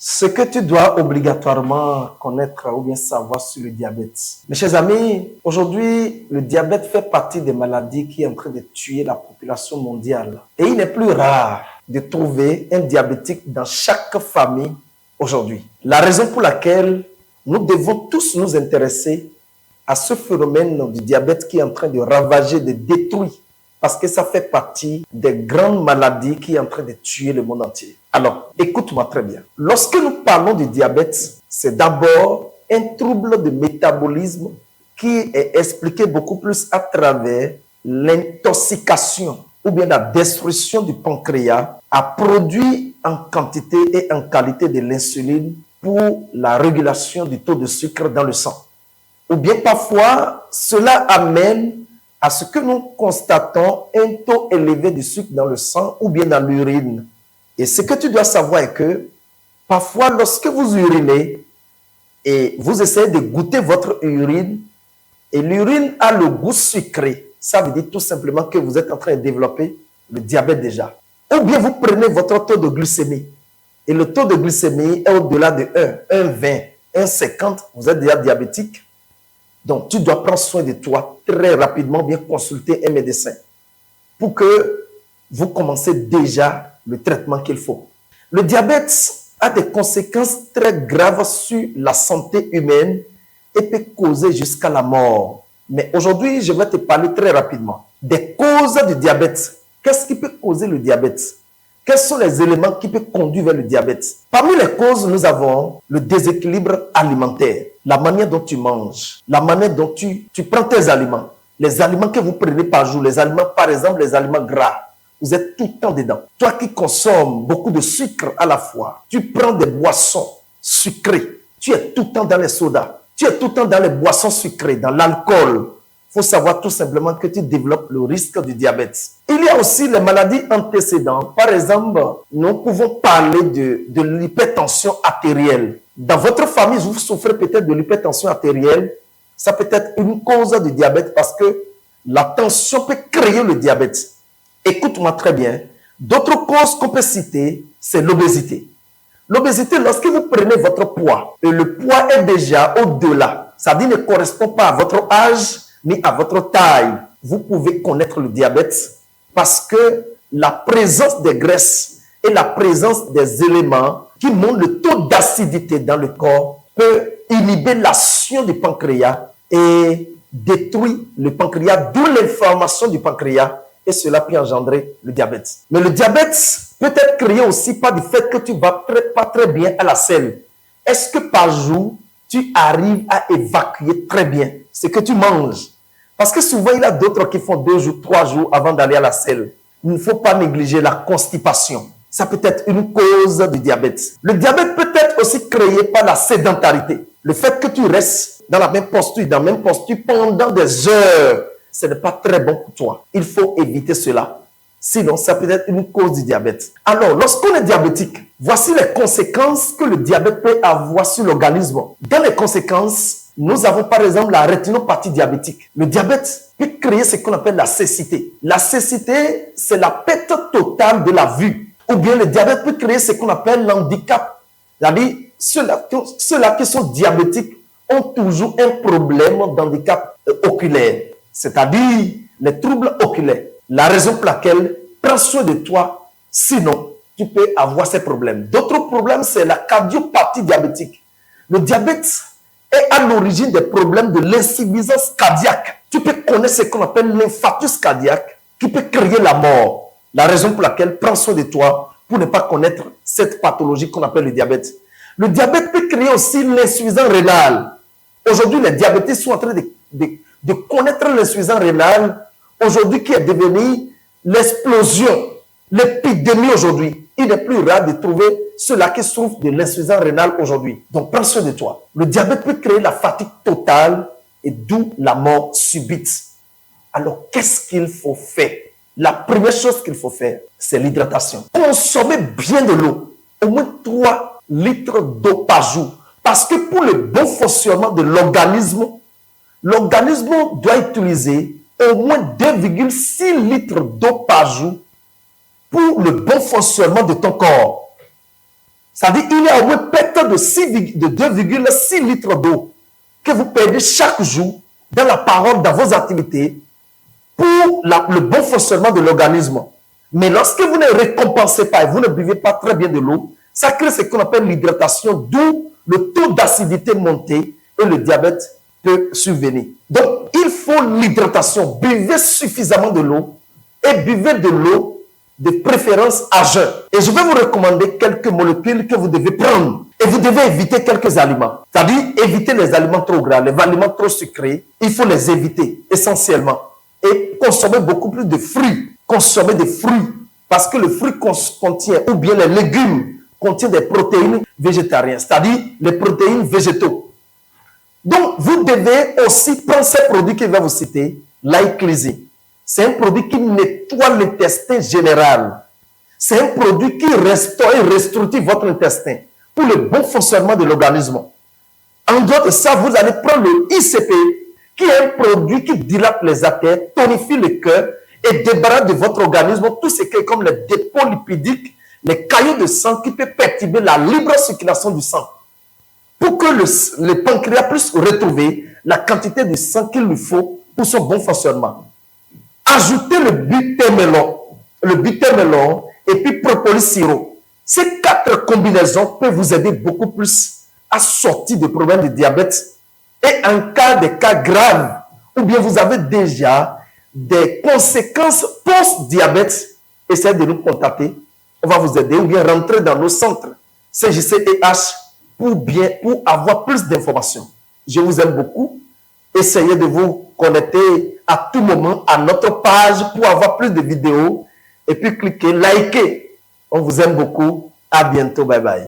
Ce que tu dois obligatoirement connaître ou bien savoir sur le diabète. Mes chers amis, aujourd'hui, le diabète fait partie des maladies qui est en train de tuer la population mondiale. Et il n'est plus rare de trouver un diabétique dans chaque famille aujourd'hui. La raison pour laquelle nous devons tous nous intéresser à ce phénomène du diabète qui est en train de ravager, de détruire, parce que ça fait partie des grandes maladies qui est en train de tuer le monde entier. Alors, écoute-moi très bien. Lorsque nous parlons du diabète, c'est d'abord un trouble de métabolisme qui est expliqué beaucoup plus à travers l'intoxication ou bien la destruction du pancréas à produire en quantité et en qualité de l'insuline pour la régulation du taux de sucre dans le sang. Ou bien parfois, cela amène à ce que nous constatons un taux élevé de sucre dans le sang ou bien dans l'urine. Et ce que tu dois savoir est que parfois, lorsque vous urinez et vous essayez de goûter votre urine, et l'urine a le goût sucré, ça veut dire tout simplement que vous êtes en train de développer le diabète déjà. Ou bien vous prenez votre taux de glycémie et le taux de glycémie est au-delà de 1,20, 1,50, vous êtes déjà diabétique. Donc, tu dois prendre soin de toi très rapidement, bien consulter un médecin pour que vous commencez déjà le traitement qu'il faut. Le diabète a des conséquences très graves sur la santé humaine et peut causer jusqu'à la mort. Mais aujourd'hui, je vais te parler très rapidement des causes du diabète. Qu'est-ce qui peut causer le diabète? Quels sont les éléments qui peuvent conduire vers le diabète? Parmi les causes, nous avons le déséquilibre alimentaire, la manière dont tu manges, la manière dont tu prends tes aliments, les aliments que vous prenez par jour, les aliments, par exemple, les aliments gras. Vous êtes tout le temps dedans. Toi qui consommes beaucoup de sucre à la fois, tu prends des boissons sucrées, tu es tout le temps dans les sodas, tu es tout le temps dans les boissons sucrées, dans l'alcool. Il faut savoir tout simplement que tu développes le risque du diabète. Il y a aussi les maladies antécédentes. Par exemple, nous pouvons parler de l'hypertension artérielle. Dans votre famille, vous souffrez peut-être de l'hypertension artérielle. Ça peut être une cause du diabète parce que la tension peut créer le diabète. Écoute-moi très bien. D'autres causes qu'on peut citer, c'est l'obésité. L'obésité, lorsque vous prenez votre poids, et le poids est déjà au-delà, ça dit ne correspond pas à votre âge, ni à votre taille, vous pouvez connaître le diabète parce que la présence des graisses et la présence des éléments qui montrent le taux d'acidité dans le corps peut inhiber l'action du pancréas et détruire le pancréas, d'où l'inflammation du pancréas et cela peut engendrer le diabète. Mais le diabète peut être créé aussi par le fait que tu ne vas pas très bien à la selle. Est-ce que par jour, tu arrives à évacuer très bien ce que tu manges? Parce que souvent, il y a d'autres qui font 2 jours, 3 jours avant d'aller à la selle. Il ne faut pas négliger la constipation. Ça peut être une cause du diabète. Le diabète peut être aussi créé par la sédentarité. Le fait que tu restes dans la même posture, pendant des heures, ce n'est pas très bon pour toi. Il faut éviter cela. Sinon, ça peut être une cause du diabète. Alors, lorsqu'on est diabétique, voici les conséquences que le diabète peut avoir sur l'organisme. Dans les conséquences, nous avons par exemple la rétinopathie diabétique. Le diabète peut créer ce qu'on appelle la cécité. La cécité, c'est la perte totale de la vue. Ou bien le diabète peut créer ce qu'on appelle l'handicap. C'est-à-dire, ceux-là qui sont diabétiques ont toujours un problème d'handicap oculaire. C'est-à-dire les troubles oculaires. La raison pour laquelle, prends soin de toi, sinon tu peux avoir ces problèmes. D'autres problèmes, c'est la cardiopathie diabétique. Le diabète est à l'origine des problèmes de l'insuffisance cardiaque. Tu peux connaître ce qu'on appelle l'infarctus cardiaque qui peut créer la mort. La raison pour laquelle, prends soin de toi pour ne pas connaître cette pathologie qu'on appelle le diabète. Le diabète peut créer aussi l'insuffisance rénale. Aujourd'hui, les diabétiques sont en train de connaître l'insuffisance rénale, aujourd'hui qui est devenue l'explosion, l'épidémie aujourd'hui. Il n'est plus rare de trouver ceux-là qui souffrent de l'insuffisance rénale aujourd'hui. Donc, prends soin de toi. Le diabète peut créer la fatigue totale et d'où la mort subite. Alors, qu'est-ce qu'il faut faire? La première chose qu'il faut faire, c'est l'hydratation. Consommez bien de l'eau, au moins 3 litres d'eau par jour. Parce que pour le bon fonctionnement de l'organisme doit utiliser au moins 2,6 litres d'eau par jour pour le bon fonctionnement de ton corps. C'est-à-dire qu'il y a au moins perte de 2,6 litres d'eau que vous perdez chaque jour dans la parole, dans vos activités, pour le bon fonctionnement de l'organisme. Mais lorsque vous ne récompensez pas et vous ne buvez pas très bien de l'eau, ça crée ce qu'on appelle l'hydratation, d'où le taux d'acidité monter et le diabète peut survenir. Donc, il faut l'hydratation. Buvez suffisamment de l'eau et buvez de l'eau de préférence à jeun. Et je vais vous recommander quelques molécules que vous devez prendre. Et vous devez éviter quelques aliments. C'est-à-dire éviter les aliments trop gras, les aliments trop sucrés. Il faut les éviter essentiellement. Et consommer beaucoup plus de fruits. Consommer des fruits. Parce que le fruit contient, ou bien les légumes, contient des protéines végétariennes. C'est-à-dire les protéines végétaux. Donc, vous devez aussi prendre ces produits que je vais vous citer, l'iCleansing. C'est un produit qui nettoie l'intestin général. C'est un produit qui restaure et restructure votre intestin pour le bon fonctionnement de l'organisme. En dehors de ça, vous allez prendre le ICP, qui est un produit qui dilate les artères, tonifie le cœur et débarrasse de votre organisme tout ce qui est comme les dépôts lipidiques, les caillots de sang qui peuvent perturber la libre circulation du sang. Pour que le pancréas puisse retrouver la quantité de sang qu'il lui faut pour son bon fonctionnement. Ajoutez le butermelon et puis propolis sirop. Ces 4 combinaisons peuvent vous aider beaucoup plus à sortir de problèmes de diabète. Et en cas de cas graves, ou bien vous avez déjà des conséquences post-diabète, essayez de nous contacter. On va vous aider ou bien rentrer dans nos centres CJCEH pour avoir plus d'informations. Je vous aime beaucoup. Essayez de vous connecter à tout moment à notre page pour avoir plus de vidéos. Et puis cliquez, likez. On vous aime beaucoup. À bientôt. Bye bye.